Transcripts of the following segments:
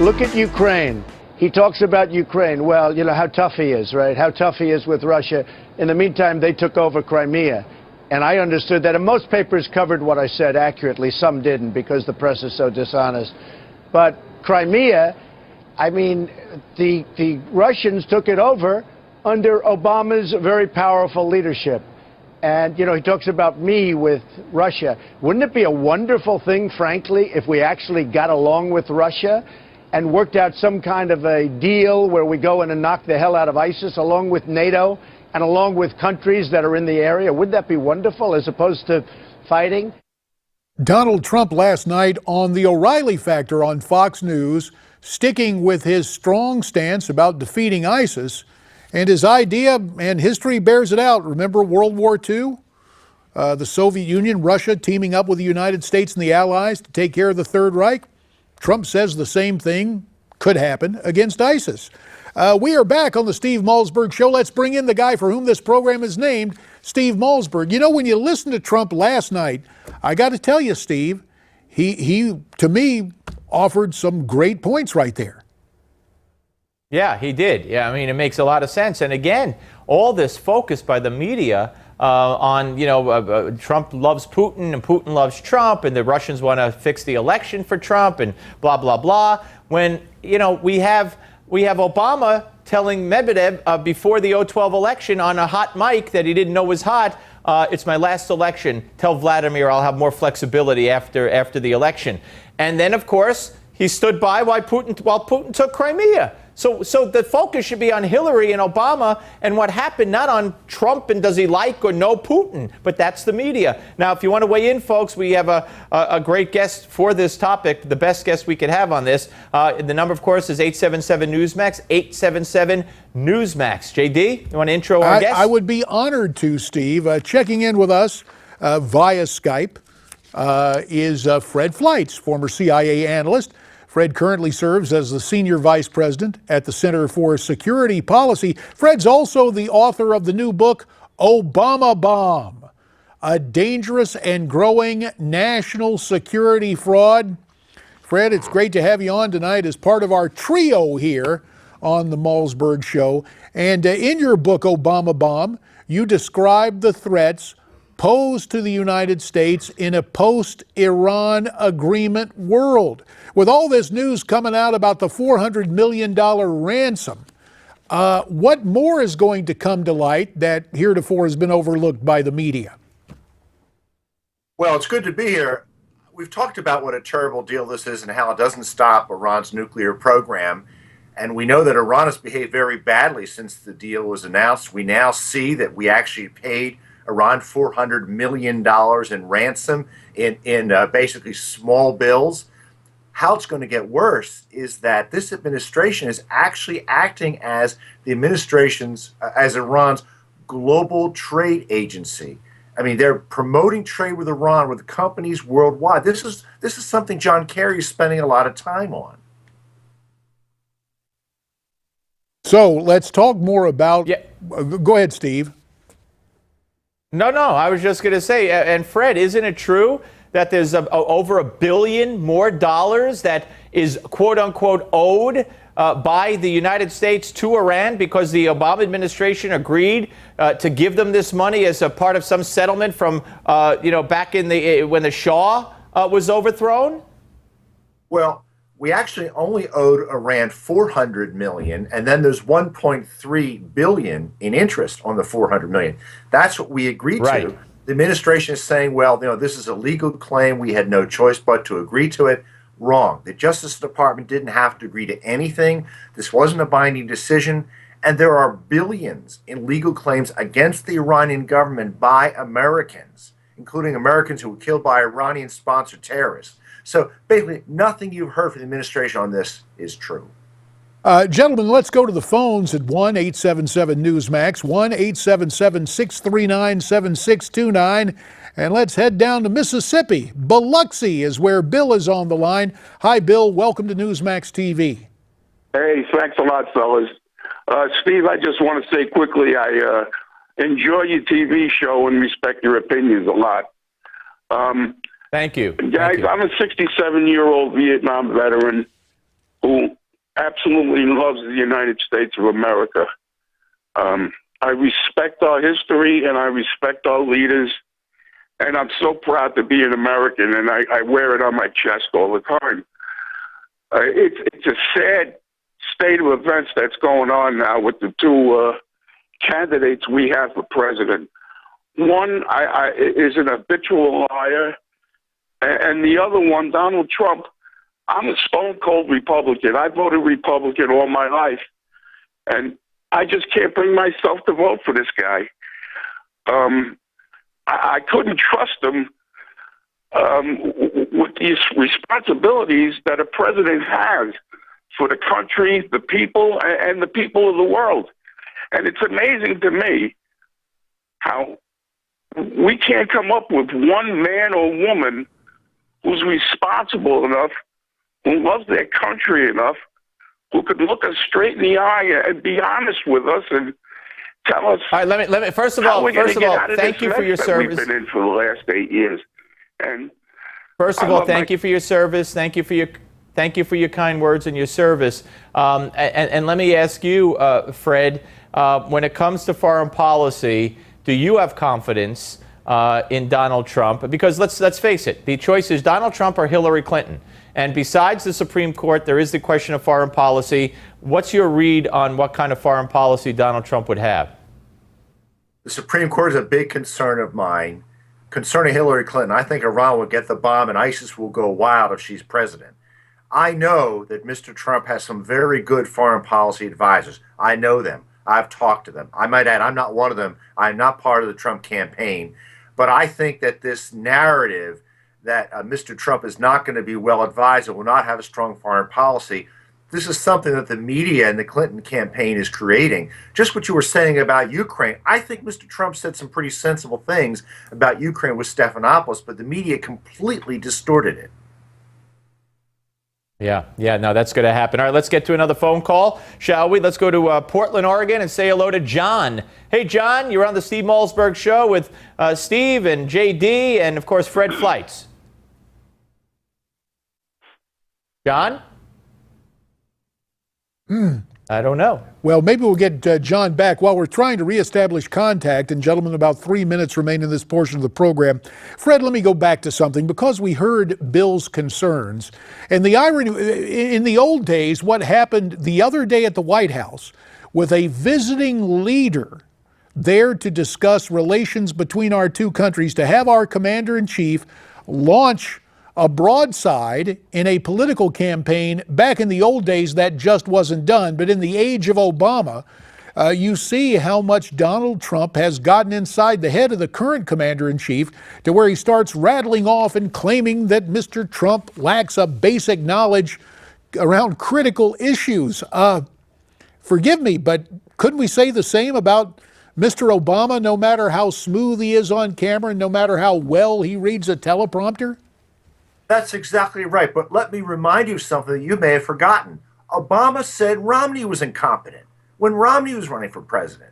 Look at Ukraine. He talks about Ukraine. Well, you know how tough he is, right? How tough he is with Russia. In the meantime, they took over Crimea. And I understood that. And most papers covered what I said accurately. Some didn't because the press is so dishonest. But Crimea, I mean, the Russians took it over under Obama's very powerful leadership. And, you know, he talks about me with Russia. Wouldn't it be a wonderful thing, frankly, if we actually got along with Russia and worked out some kind of a deal where we go in and knock the hell out of ISIS along with NATO and along with countries that are in the area? Wouldn't that be wonderful as opposed to fighting? Donald Trump last night on the O'Reilly Factor on Fox News, sticking with his strong stance about defeating ISIS. And his idea, and history bears it out. Remember World War II? The Soviet Union, Russia teaming up with the United States and the Allies to take care of the Third Reich. Trump says the same thing could happen against ISIS. We are back on the Steve Malzberg Show. Let's bring in the guy for whom this program is named, Steve Malzberg. You know, when you listen to Trump last night, I got to tell you, Steve, he to me, offered some great points right there. Yeah, he did. Yeah, I mean, it makes a lot of sense. And again, all this focus by the media on, you know, Trump loves Putin and Putin loves Trump and the Russians want to fix the election for Trump and blah, blah, blah. When, you know, we have Obama telling Medvedev before the 2012 election on a hot mic that he didn't know was hot, it's my last election. Tell Vladimir I'll have more flexibility after the election. And then, of course, he stood by while Putin took Crimea. So the focus should be on Hillary and Obama and what happened, not on Trump and does he like or know Putin. But that's the media. Now, if you want to weigh in, folks, we have a great guest for this topic, the best guest we could have on this. The number, of course, is 877-NEWSMAX, 877-NEWSMAX. JD, you want to intro our guest? I would be honored to, Steve. Checking in with us via Skype is Fred Fleitz, former CIA analyst. Fred currently serves as the Senior Vice President at the Center for Security Policy. Fred's also the author of the new book, Obamabomb, a dangerous and growing national security fraud. Fred, it's great to have you on tonight as part of our trio here on the Malzberg Show. And in your book, Obamabomb, you describe the threats posed to the United States in a post-Iran agreement world. With all this news coming out about the $400 million ransom, what more is going to come to light that heretofore has been overlooked by the media? Well, it's good to be here. We've talked about what a terrible deal this is and how it doesn't stop Iran's nuclear program. And we know that Iran has behaved very badly since the deal was announced. We now see that we actually paid Iran $400 million in ransom in basically small bills. How it's going to get worse is that this administration is actually acting as the administration's, as Iran's global trade agency. I mean, they're promoting trade with Iran with companies worldwide. This is something John Kerry is spending a lot of time on. So let's talk more about. Yeah. Go ahead, Steve. No, I was just going to say, and Fred, isn't it true that there's over $1 billion more that is quote unquote owed by the United States to Iran because the Obama administration agreed to give them this money as a part of some settlement from back in when the Shah was overthrown? Well, we actually only owed Iran $400 million, and then there's $1.3 billion in interest on the $400 million. That's what we agreed to. The administration is saying, well, this is a legal claim. We had no choice but to agree to it. Wrong. The Justice Department didn't have to agree to anything. This wasn't a binding decision. And there are billions in legal claims against the Iranian government by Americans, including Americans who were killed by Iranian-sponsored terrorists. So basically, nothing you've heard from the administration on this is true. Gentlemen, let's go to the phones at 1-877-NEWSMAX, 1-877-639-7629, and let's head down to Mississippi. Biloxi is where Bill is on the line. Hi, Bill. Welcome to Newsmax TV. Hey, thanks a lot, fellas. Steve, I just want to say quickly, I enjoy your TV show and respect your opinions a lot. Thank you. Guys, I'm a 67-year-old Vietnam veteran. who absolutely loves the United States of America. I respect our history and I respect our leaders, and I'm so proud to be an American, and I wear it on my chest all the time. It's a sad state of events that's going on now with the two candidates we have for president. One is an habitual liar, and the other one, Donald Trump, I'm a stone-cold Republican. I voted Republican all my life, and I just can't bring myself to vote for this guy. I couldn't trust him with these responsibilities that a president has for the country, the people, and the people of the world. And it's amazing to me how we can't come up with one man or woman who's responsible enough, who loves their country enough, who could look us straight in the eye and be honest with us and tell us. All right, let me first of all, thank you for your service. We've been in for the last 8 years. And first of all, thank you for your service. Thank you for your kind words and your service. And let me ask you, Fred, when it comes to foreign policy, do you have confidence in Donald Trump? Because let's face it, the choice is Donald Trump or Hillary Clinton. And besides the Supreme Court, there is the question of foreign policy. What's your read on what kind of foreign policy Donald Trump would have? The Supreme Court is a big concern of mine. Concerning Hillary Clinton, I think Iran will get the bomb and ISIS will go wild if she's president. I know that Mr. Trump has some very good foreign policy advisors. I know them. I've talked to them. I might add, I'm not one of them. I'm not part of the Trump campaign. But I think that this narrative that Mr. Trump is not going to be well advised and will not have a strong foreign policy, this is something that the media and the Clinton campaign is creating. Just what you were saying about Ukraine, I think Mr. Trump said some pretty sensible things about Ukraine with Stephanopoulos, but the media completely distorted it. Yeah, no, that's going to happen. All right, let's get to another phone call, shall we? Let's go to Portland, Oregon, and say hello to John. Hey, John, you're on the Steve Malzberg Show with Steve and JD and, of course, Fred Fleitz. John? I don't know. Well, maybe we'll get John back while we're trying to reestablish contact. And gentlemen, about 3 minutes remain in this portion of the program. Fred, let me go back to something because we heard Bill's concerns. And the irony, in the old days, what happened the other day at the White House with a visiting leader there to discuss relations between our two countries, to have our commander-in-chief launch a broadside in a political campaign. Back in the old days, that just wasn't done. But in the age of Obama, you see how much Donald Trump has gotten inside the head of the current commander-in-chief to where he starts rattling off and claiming that Mr. Trump lacks a basic knowledge around critical issues. Forgive me, but couldn't we say the same about Mr. Obama, no matter how smooth he is on camera and no matter how well he reads a teleprompter? That's exactly right. But let me remind you something that you may have forgotten. Obama said Romney was incompetent when Romney was running for president.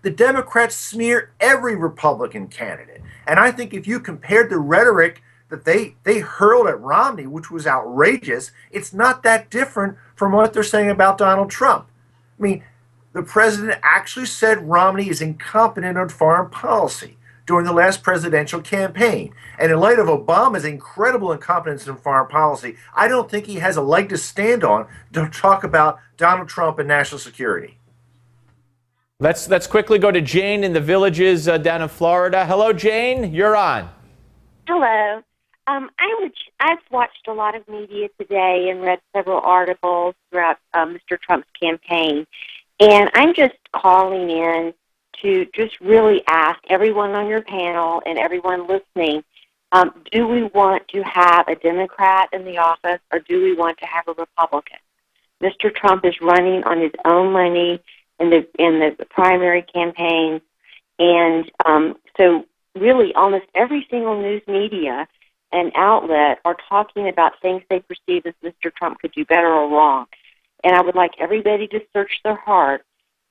The Democrats smear every Republican candidate. And I think if you compared the rhetoric that they hurled at Romney, which was outrageous, it's not that different from what they're saying about Donald Trump. I mean, the president actually said Romney is incompetent on foreign policy during the last presidential campaign. And in light of Obama's incredible incompetence in foreign policy, I don't think he has a leg to stand on to talk about Donald Trump and national security. Let's quickly go to Jane in the Villages down in Florida. Hello, Jane. You're on. Hello. I've watched a lot of media today and read several articles throughout Mr. Trump's campaign. And I'm just calling in to just really ask everyone on your panel and everyone listening, do we want to have a Democrat in the office or do we want to have a Republican? Mr. Trump is running on his own money in the primary campaign, and so really almost every single news media and outlet are talking about things they perceive as Mr. Trump could do better or wrong. And I would like everybody to search their heart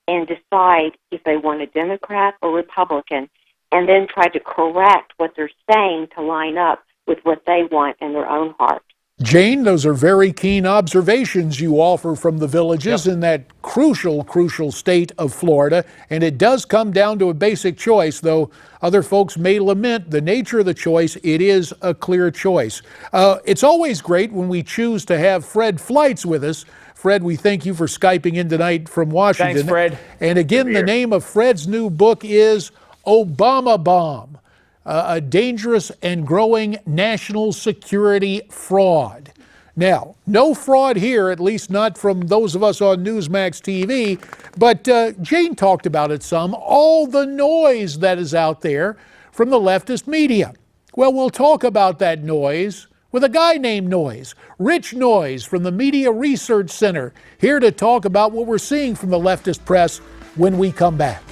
and decide if they want a Democrat or Republican, and then try to correct what they're saying to line up with what they want in their own heart. Jane, those are very keen observations you offer from the villages in that crucial, crucial state of Florida. And it does come down to a basic choice, though other folks may lament the nature of the choice. It is a clear choice. It's always great when we choose to have Fred Fleitz with us. Fred, we thank you for Skyping in tonight from Washington. Thanks, Fred. And again, the name of Fred's new book is Obamabomb. A dangerous and growing national security fraud. Now, no fraud here, at least not from those of us on Newsmax TV, but Jane talked about it some, all the noise that is out there from the leftist media. Well, we'll talk about that noise with a guy named Noise, Rich Noise from the Media Research Center, here to talk about what we're seeing from the leftist press when we come back.